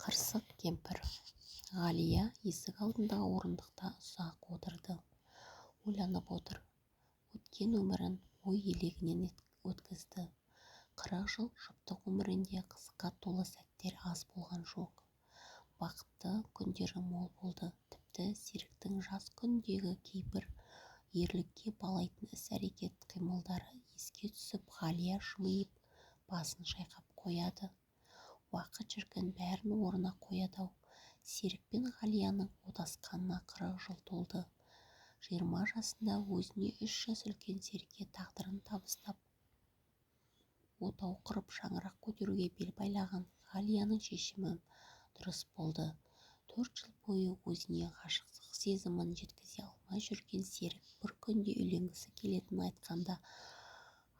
Қырсық кемпір. Ғалия есік алдындағы орындықта ұзақ отырды. Ойланып отыр. Өткен өмірін ой елегінен өткізді. 40 жыл жұптық өмірінде қызыққа толы сәттер аз болған жоқ. Бақытты күндері мол болды. Тіпті Серіктің жас күндегі кейбір ерлікке балайтын іс-әрекет қимылдары еске түсіп, Ғалия жымиып, басын шайқап қояды. Уақыт шіркін бәрін орнына қояды-ау. Серік пен Ғалияның отасқанына 40 жыл толды. 20 жасында өзіне 3 жас үлкен Серікке тағдырын табыстап, отау құрып шаңырақ көтеруге бел байлаған Ғалияның шешімі дұрыс болды. 4 жыл бойы өзіне ғашықтық сезімін жеткізе алмай жүрген Серік бір күнде үйленгісі келетінін айтқанда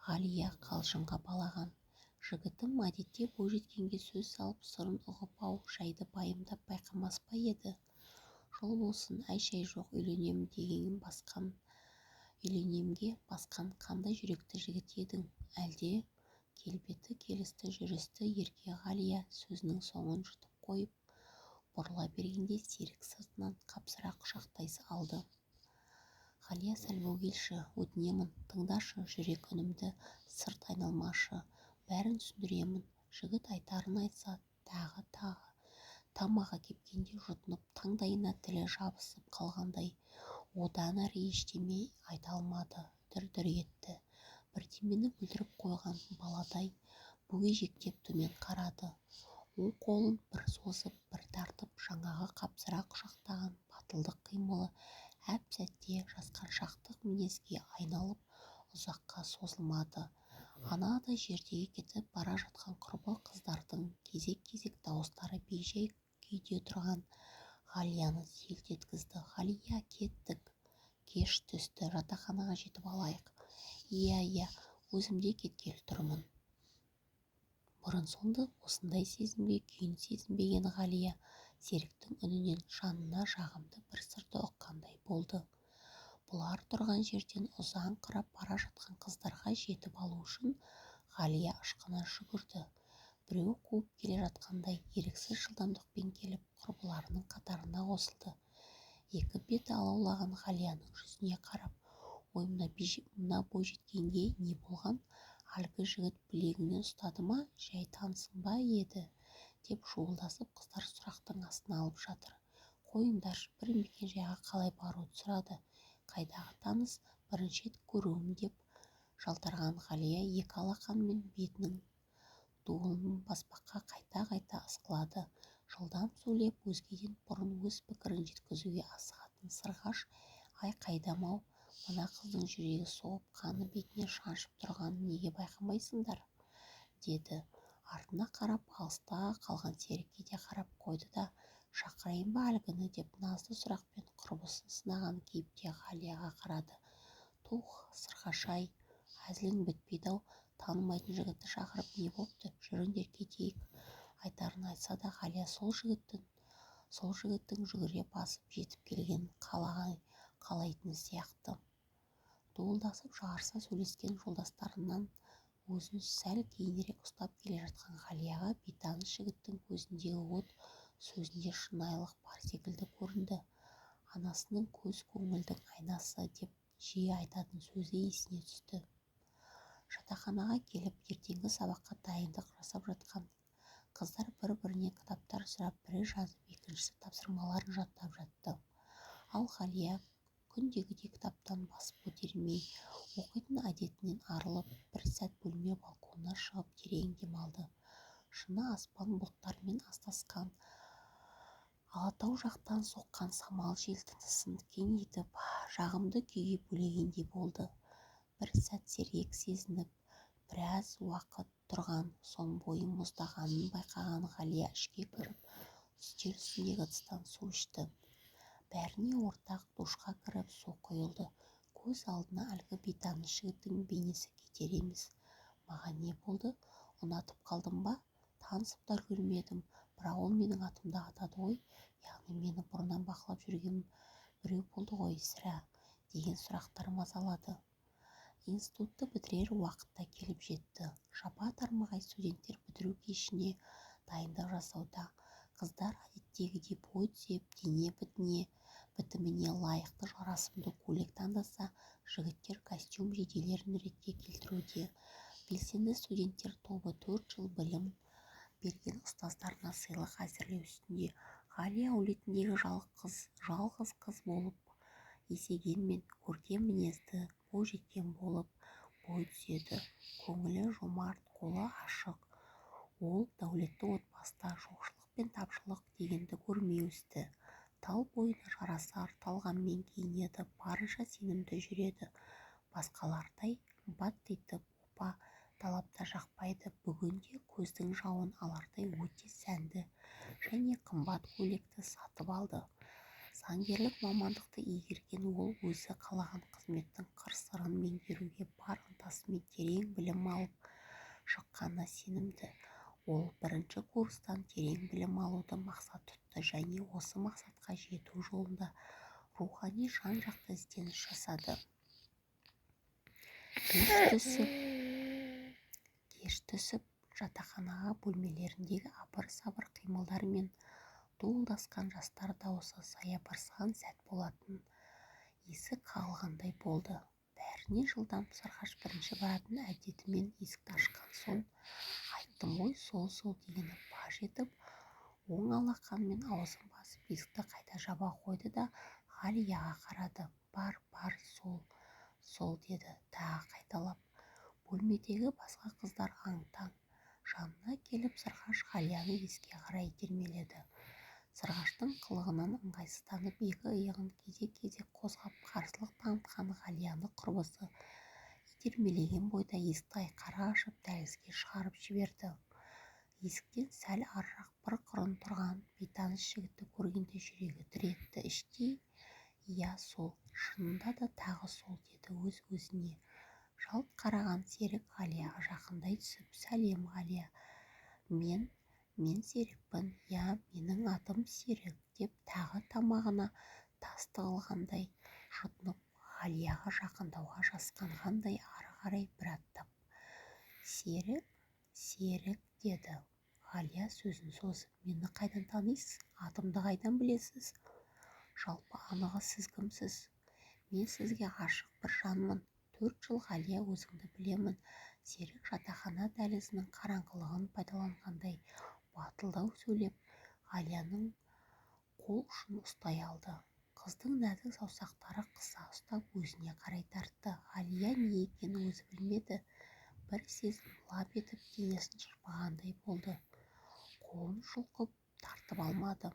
Ғалия қалжыңға балаған. Жігітім әдетте бойжеткенге сөз салып сырын ұғып жайды байымдап байқамас па еді. Жол болсын, әй-шәй жоқ, үйленемін деген үйленемге басқан қандай жүректі жігіт едің? Әлде келбеті келісті жүрісті ерке Ғалия сөзінің соңын жұтып қойып, бұрыла бергенде Серік сыртынан қапсыра құшақтай алды. Ғалия, сәл бөгелші, өтінемін, тыңдашы, жүрек үнімді, сырт айналмашы, бәрін түсіндіремін. Жігіт айтарын айтса, тағы тамағы кепкенде жұтынып, таңдайына тілі жабысып қалғандай, одан әрі ештеме айта алмады, дір-дір етті. Бірдемені бүлдіріп қойған баладай бүгежектеп төмен қарады. Оң қолын бір созып, бір тартып, жаңағы қапсыра құшақтаған батылдық қимылы әп-сәтте жасқаншақтық мінезге айналып, ұзаққа созылмады. Анада жердегі кетіп бара жатқан құрбы қыздардың кезек-кезек дауыстары бей-жай күйде тұрған Ғалияны селт еткізді. Ғалия, кеттік. Кеш түсті, жатақханаға жетіп алайық. Иә, өзім де кеткелі тұрмын. Бұрын-соңды осындай сезімге күйін сезінбеген Ғалия Серіктің үнінен жанына жағымды бір сырды ұққандай болды. Бұлар тұрған жерден ұзаңқырап бара жатқан қыздарға жетіп алу үшін Ғалия ышқына жүгірді. Біреу қуып келе жатқандай еріксіз жылдамдықпен келіп құрбыларының қатарына қосылды. Екі беті алаулаған Ғалияның жүзіне қарап, ой, мына бойжеткенге не болған? Әлгі жігіт білегінен ұстады ма, жай танысың ба еді? Деп шуылдасып қыздар сұрақтың астына алып жатыр. Қойыңдаршы, бір мекен-жайға қалай баруды сұрады. Қайдағы таныс, бірінші рет көруім деп жалтарған Ғалия екі алақанымен бетінің дуылын баспаққа қайта-қайта ысқылады. Жылдам сөйлеп, өзгеден бұрын өз пікірін жеткізуге асығатын сырғаш, ай қайдам-ау, мына қыздың жүрегі соғып, қаны бетіне шаншып тұрғанын неге байқамайсыңдар? Деді. Артына қарап, алыста қалған Серікке де қарап қойды да, шақырайын ба әлгіні деп назды сұрақпен құрбысын сынаған кейіпте Ғалияға қарады. Тух, сырғаш-ай, әзілің бітпейді-ау, танымайтын жігітті шақырып не бопты, жүріңдер кетейік. Айтарын айтса да Ғалия сол жігіттің жүгіре басып жетіп келгенін қалайтын сияқты. Дуылдасып жарыса сөйлескен жолдастарынан өзін сәл кейінірек ұстап келе жатқан Ғалияға бейтаныс жігіттің көзіндегі от, сөзінде шынайылық бар секілді көрінді. Анасының көз көңілдің айнасы деп жиі айтатын сөзі есіне түсті. Жатақханаға келіп, ертеңгі сабаққа дайындық жасап жатқан қыздар бір-бірінен кітаптар сұрап, бірі жазып, екіншісі тапсырмаларын жаттап жатты. Ал Ғалия күндегідей кітаптан бас көтермей, оқитын әдетінен арылып, бір сәт бөлме балконына шығып терең демалды. Шыны аспан бұлттармен астасқан, алатау жақтан соққан самал жел тынысын кеңейтіп, жағымды күйге бөлегендей болды. Бір сәт сергек сезініп, біраз уақыт тұрған соң бойы мұздағанын байқаған Ғалия ішке кіріп, үстел үстіндегі ыдыстан су ішті. Бәріне ортақ душқа кіріп су құйылды. Көз алдына әлгі бейтаныс жігіттің бейнесі кетер емес. Маған не болды? Ұнатып қалдым ба? Танысып та үлгермедім, бірақ ол менің атымды атады ғой, яғни мені бұрыннан бақылап жүрген біреу болды ғой, сірә, деген сұрақтар мазалады. Институтты бітірер уақытта келіп жетті. Жапа-тармағай студенттер бітіру кешіне дайындық жасауда. Қыздар әдеттегідей бой түзеп, дене бітіміне лайықты жарасымды көйлек таңдаса, жігіттер костюм жейделерін ретке келтіруде. Белсенді студенттер тобы 4 жыл білім берген ұстаздарына сыйлық әзірлеу үстінде. Ғалия әулетіндегі жалғыз қыз болып есейгенмен көркем мінезді, бойжеткен болып бой түзеді. Көңілі жомарт, қолы ашық. Ол дәулетті отбасыда жоқшылық пен тапшылық дегенді көрмей өсті. Тал бойына жарасар талғаммен киінеді, барынша сенімді жүреді. Басқалардай бат етіп опа талапта жақпайды. Бүгінде көздің жауын алардай өте сәнді және қымбат көйлекті сатып алды. Заңгерлік мамандықты игерген ол өзі қалаған қызметтің қыр-сырын меңгеруге бар ынтасымен терең білім алып шыққанына сенімді. Ол бірінші курстан терең білім алуды мақсат тұтты және осы мақсатқа жету жолында рухани жан-жақты ізденіс жасады. Кеш түсіп, жатақханаға бөлмелеріндегі абыр-сабыр қимылдар мен дуылдасқан жастар дауысы саябырсыған сәт болатын. Есік қағылғандай болды. Бәріне жылдам Сарғаш бірінші баратын әдетімен есікті ашқан соң, айттым ғой, сол дегені баж етіп, оң алақанымен аузын басып есікті қайта жаба қойды да Ғалияға қарады. Бар, сол деді тағы қайталап. Бөлмедегі басқа қыздар аң-таң. Жанына келіп Сарғаш Ғалияны есікке қарай итермеледі. Сарғаштың қылығынан ыңғайсызданып, екі иығын кезек-кезек қозғап қарсылық танытқан Ғалияны құрбысы итермелеген бойда есікті айқара ашып дәлізге шығарып жіберді. Есіктен сәл арырақ бір қырын тұрған бейтаныс жігітті көргенде жүрегі дір етті. Іштей, иә сол, шынында да тағы сол деді өз-өзіне. Жалт қараған Серік Ғалияға жақындай түсіп, сәлем Ғалия, мен Серікпін, иә, менің атым Серік деп тағы тамағына тас тығылғандай жұтынып, Ғалияға жақындауға жасқанғандай ары қарай бір аттап. Серік деді. Ғалия сөзін созып, мені қайдан танисыз, атымды қайдан білесіз? Жалпы анығы сіз кімсіз? Мен сізге ғашық бір жанмын. 4 жыл Ғалия, өзіңді білемін. Серік жатақхана дәлізінің қараңғылығын пайдаланғандай батылдау сөйлеп, Ғалияның қол ұшын ұстай алды. Қыздың нәзік саусақтары қыса ұстап өзіне қарай тартты. Ғалия не екенін өзі білмеді. Бір сезім лап етіп денесін шарпығандай болды. Қолын жұлқып тартып алмады.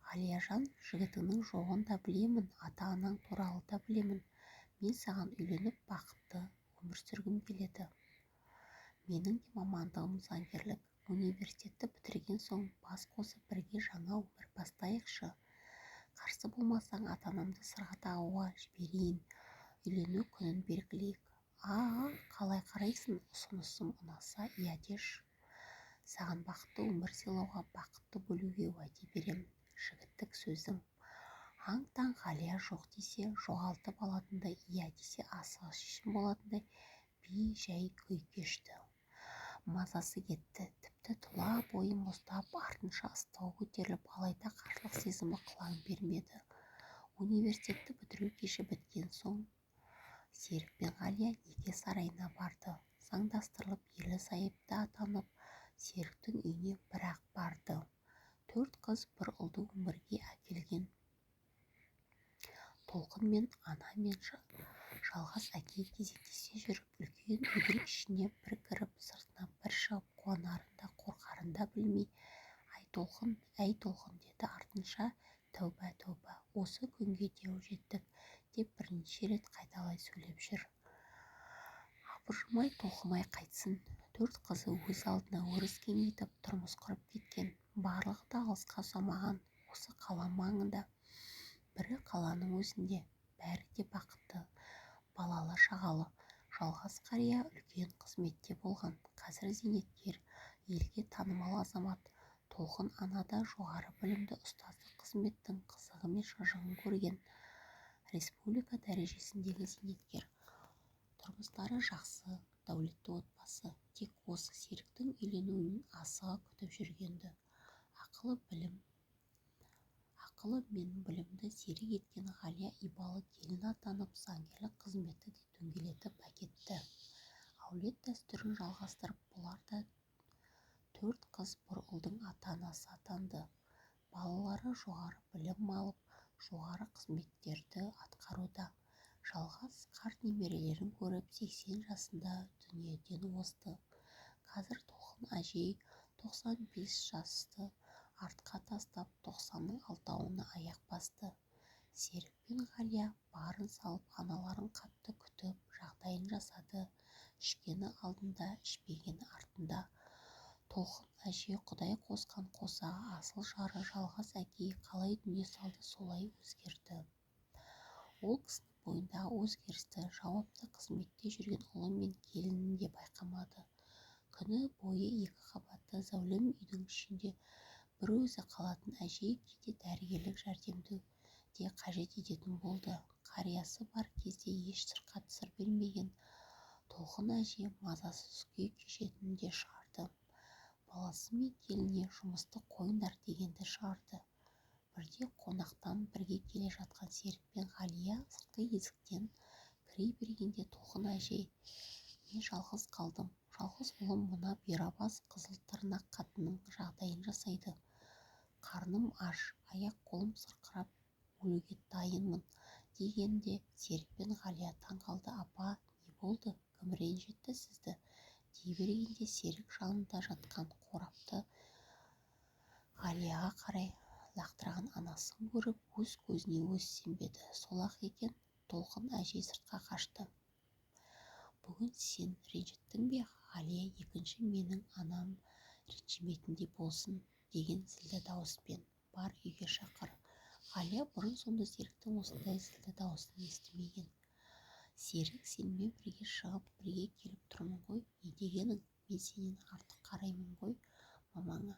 Ғалияжан, жігітіңнің жоғын да білемін, ата-анаң туралы да білемін. Мен саған үйленіп бақытты өмір сүргім келеді. Менің де мамандығым заңгерлік. Университетті бітірген соң бас қосып бірге жаңа өмір бастайықшы. Қарсы болмасаң, ата-анамды сырға тағуға жіберейін. Үйлену күнін белгілейік. Қалай қарайсың? Ұсынысым ұнаса, иә деші. Саған бақытты өмір сыйлауға, бақытты бөлуге уәде беремін. Жігіттік сөзім. Аң-таң Ғалия жоқ десе, жоғалтып алатындай, иә десе, асығыс шешім болатындай бей-жай күй кешті. Мазасы кетті. Тіпті тұла бойы мұздап, артынша ыстығы көтеріліп, алайда қарсылық сезімі қылаң бермеді. Университетті бітіру кеші біткен соң Серік пен Ғалия неке сарайына барды. Заңдастырылып, ерлі-зайыпты атанып, Серіктің үйіне бір-ақ барды. 4 қыз бір ұлды өмірге әкелген. Толқын мен ана мен жалғыз әке кезектесе жүріп, үлкен үйдің ішіне бір кіріп, сыртына бір шығып, қуанарын да қорқарын да білмей, әй толқын, деді артынша, тәуба, осы күнге деу жеттік, деп бірнеше рет қайталай сөйлеп жүр. Абыржымай толқымай қайтсын. 4 қызы өз алдына өріс кеңейтіп тұрмыс құрып кеткен. Барлығы да алысқа ұзамаған, осы қала маңында. Бірі қаланың өзінде, бәрі де бақытты, балалы шағалы. Жалғыз қария үлкен қызметте болған. Қазір зейнеткер, елге танымал азамат. Толқын анада жоғары білімді ұстаздық қызметтің қызығы мен шыжығын көрген. Республика дәрежесіндегі зейнеткер. Тұрмыстары жақсы, дәулетті отбасы. Тек осы Серіктің үйленуін асыға күтіп жүргенді. ақылы мен білімді серік еткен ғалия ибалы келін атанып заңгерлік қызметті де дөңгелетіп әкетті. әулет дәстүрін жалғастырып бұлар да 4 қыз бір ұлдың ата-анасы атанды. Балалары жоғары білім алып, жоғары қызметтерді атқаруда. Жалғас қарт немерелерін көріп 80 жасында дүниеден озды. Қазір толқын әжей 95 жасты артқа тастап 90-ның алтауына аяқ басты. Серік пен ғалия барын салып аналарын қатты күтіп, жағдайын жасады. Ішкені алдында, ішпегені артында. Толқын әже құдай қосқан қосағы, асыл жары жалғас әкей қалай дүние салды, солай өзгерді. Ол кісінің бойындағы өзгерісті жауапты қызметте жүрген ұлы мен келінін де байқамады. Күні бойы 2 қабатты зәулім үйдің ішінде бір өзі қалатын әжей кейде дәрігерлік жәрдемді де қажет ететін болды. Қариясы бар кезде еш сырқат сыр бермеген толқын әже мазасыз күй кешетінін де шығарды. Баласы мен келініне жұмысты қойыңдар дегенді шығарды. Бірде қонақтан бірге келе жатқан Серік пен ғалия сыртқы есіктен кіре бергенде толқын әжей: "Мен жалғыз қалдым. Жалғыз ұлым мына бұйрабас қызыл тырнақ қатынның жағдайын жасайды. Қарным аш, аяқ-қолым сырқырап өлуге дайынмын" дегенде Серік пен ғалия таң қалды. "Апа, не болды? Кім ренжітті сізді?" дей бергенде Серік жанында жатқан қорапты ғалияға қарай лақтырған анасын көріп өз көзіне өзі сенбеді. Сол-ақ екен. Толқын әжей сыртқа қашты. "Бүгін сен ренжіттің бе, ғалия? Екінші менің анам ренжімейтіндей болсын" деген зілді дауыспен. "Бар, үйге шақыр." Ғалия бұрын-соңды Серіктің осындай зілді дауысын естімеген. "Серік, сенімен бірге шығып, бірге келіп тұрмын ғой. Не дегенің? Мен сенен артық қараймын ғой мамаңа."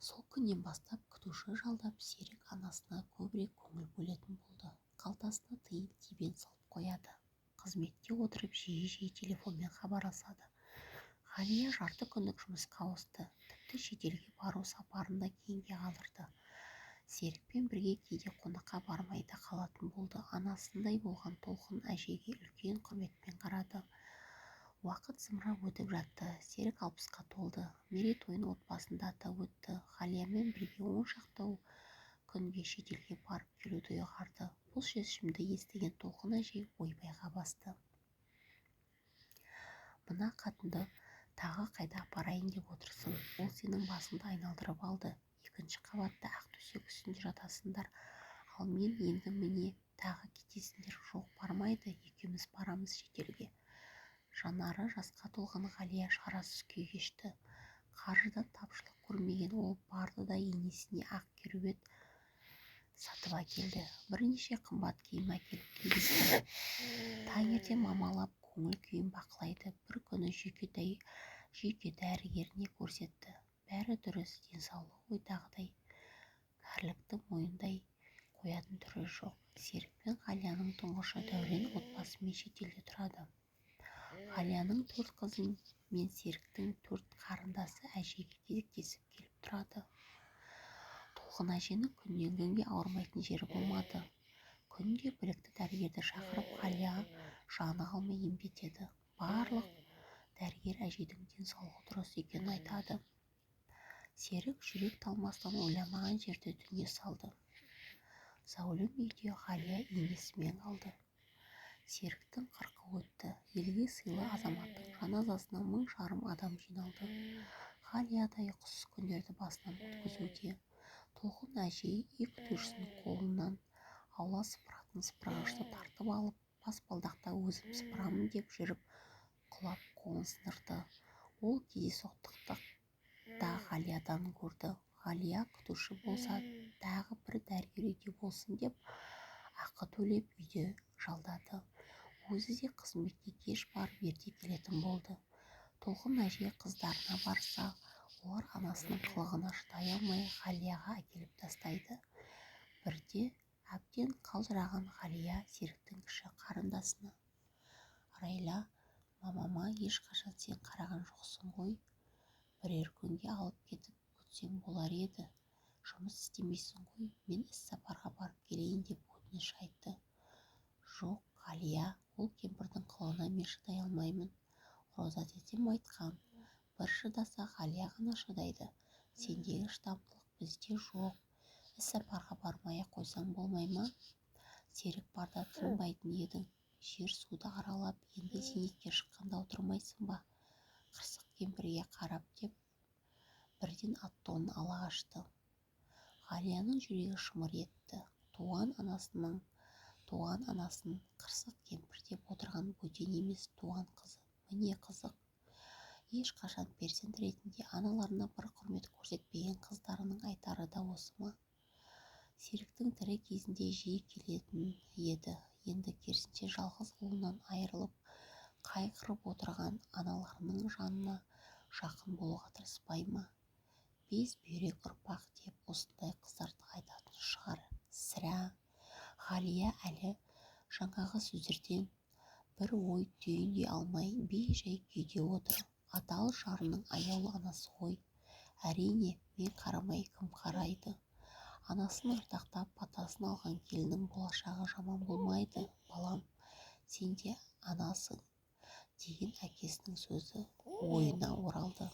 Сол күннен бастап күтуші жалдап Серік анасына көбірек көңіл бөлетін болды. Қалтасына тиын-тебен салып қояды. Қызметте отырып жиі-жиі телефонмен хабарласады. Ғалия жарты күндік жұмысқа ауысты. Тіпті шетелге бару сапарын да кейінге қалдырды. Серікпен бірге кейде қонаққа бармай да қалатын болды. Анасындай болған толқын әжеге үлкен құрметпен қарады. Уақыт зымырап өтіп жатты. Серік 60-қа толды. Мерейтойын отбасында атап өтті. Ғалиямен бірге 10 шақты күнге шетелге барып келуді ұйғарды. Бұл шешімді естіген толқын әже ойбайға басты. "Мына қатынды тағы қайда апарайын деп отырсың? Ол сенің басыңды айналдырып алды. 2-ші қабатта ақ төсек үстінде жатасыңдар. Ал мен енді міне тағы кетесіңдер." "Жоқ, бармайды. Екеуміз барамыз шетелге." Жанары жасқа толған ғалия шарасыз күй кешті. Қаржыда тапшылық көрмеген ол барды да енесіне ақ кереует сатып әкелді. Бірнеше қымбат киім әкеліп кигізді. Таңертең мамалап көңіл күйін бақылайды. Bir күні жүйке дәрігеріне көрсетті. Бәрі дұрыс, денсаулығы ойдағыдай. Кәрілікті мойындай қоятын түрі жоқ. Серік пен ғалияның тұңғышы Дәурен отбасымен шетелде тұрады. Ғалияның 4 қызы мен Серіктің 4 қарындасы әжеге кезектесіп келіп тұрады. Толқын әженің күннен күнге ауырмайтын жері болмады. Күнде білікті дәрігерді шақырып ғалияға жаны қалмай емдетеді. Барлық дәрігер әжейдің денсаулығы дұрыс екенін айтады. Серік жүрек талмастан ойламаған жерде дүние салды. Зәулім үйде ғалия енесімен қалды. Серіктің 40-ы өтті. Елге сыйлы азаматтың жаназасына 1000 жарым адам жиналды. Ғалиядай ұйқысыз күндерді басынан өткізуде. Толқын әжей үй күтушісінің қолынан аула сыпыратын сыпырғышты тартып алып, баспалдақта өзім сыпырамын деп жүріп, құлап қолын сындырды. Ол кездейсоқтықты да Ғалиядан көрді. Ғалия күтуші болса, тағы бір дәрігер үйде болсын деп, ақы төлеп үйде жалдады. Өзі де қызметке кеш барып ерте келетін болды. Толқын әже қыздарына барса, олар анасының қылығына шыдай алмай Ғалияға әкеліп тастайды. Бірде әбден қалжыраған Ғалия Серіктің кіші қарындасына: "Райла, мамама ешқашан сен қараған жоқсың ғой. Бірер күнге алып кетіп күтсең болар еді. Жұмыс істемейсің ғой, мен іссапарға барып келейін деп өтініш айтты. Жоқ, Ғалия, ол кемпірдің қылығына мен шыдай алмаймын. Роза тетем айтқан, бір шыдаса Ғалия ғана шыдайды. Сендегі шыдамдылық бізде жоқ. Іссапарға бармай-ақ қойсаң болмай ма? Серік барда тынбайтын едің. Жер-суды аралап, енді зейнетке шыққанда отырмайсың ба? Қырсық кемпірге қарап деп, бірден ат-тонын ала қашты. Ғалияның жүрегі шымыр етті. Туған анасын қырсық кемпір деп отырған бөтен емес туған қызы. Міне қызық. Ешқашан перзент ретінде аналарына бір құрмет көрсетпеген қыздарының айтары да осы ма? Серіктің тірі кезінде жиі келетін еді. Енді керісінше жалғыз ұлынан айырылып, қайғырып отырған аналарының жанына жақын болуға тырыспай ма? Без бүйрек ұрпақ деп осындай қыздарды айтатын шығар. Сірә. Ғалия әлі жаңағы сөздерден бір ой түйіндей алмай бей-жай күйде отыр. Адал жарының аяулы анасы ғой. Әрине, мен қарамай кім қарайды? Анасын ардақтап батасын алған келіннің болашағы жаман болмайды, балам. Сен де анасың деген әкесінің сөзі ойына оралды.